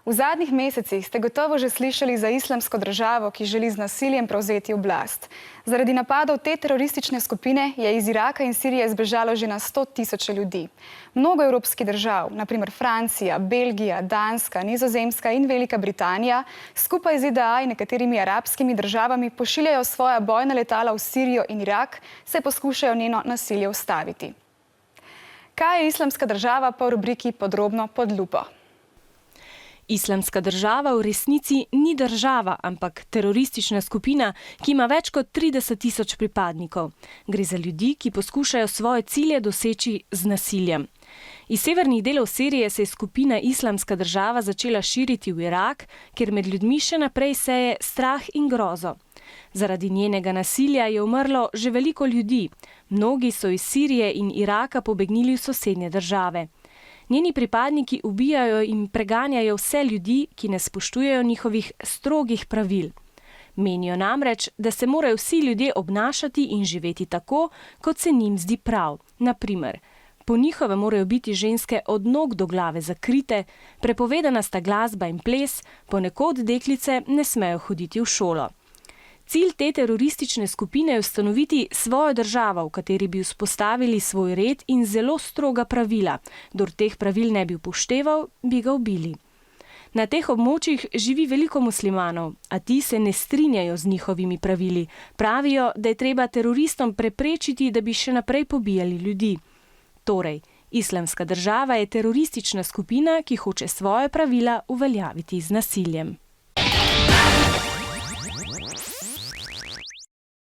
V zadnjih mesecih ste gotovo že slišali za Islamsko državo, ki želi z nasiljem prevzeti oblast. Zaradi napadov te teroristične skupine je iz Iraka in Sirije zbežalo že na 100 tisoče ljudi. Mnogo evropskih držav, naprimer Francija, Belgija, Danska, Nizozemska in Velika Britanija, skupaj z ZDA in nekaterimi arabskimi državami pošiljajo svoja bojna letala v Sirijo in Irak, saj poskušajo njeno nasilje ustaviti. Kaj je Islamska država pa v rubriki Podrobno pod lupo? Islamska država v resnici ni država, ampak teroristična skupina, ki ima več kot 30 tisoč pripadnikov. Gre za ljudi, ki poskušajo svoje cilje doseči z nasiljem. Iz severnih delov Sirije se je skupina Islamska država začela širiti v Irak, kjer med ljudmi še naprej seje strah in grozo. Zaradi njenega nasilja je umrlo že veliko ljudi. Mnogi so iz Sirije in Iraka pobegnili v sosednje države. Njeni pripadniki ubijajo in preganjajo vse ljudi, ki ne spoštujejo njihovih strogih pravil. Menijo namreč, da se morajo vsi ljudje obnašati in živeti tako, kot se njim zdi prav. Naprimer, po njihovem morajo biti ženske od nog do glave zakrite, prepovedana sta glasba in ples, ponekod deklice ne smejo hoditi v šolo. Cilj te teroristične skupine je ustanoviti svojo državo, v kateri bi vzpostavili svoj red in zelo stroga pravila. Kdor teh pravil ne bi upošteval, bi ga ubili. Na teh območjih živi veliko muslimanov, a ti se ne strinjajo z njihovimi pravili. Pravijo, da je treba teroristom preprečiti, da bi še naprej pobijali ljudi. Torej, Islamska država je teroristična skupina, ki hoče svoje pravila uveljaviti z nasiljem.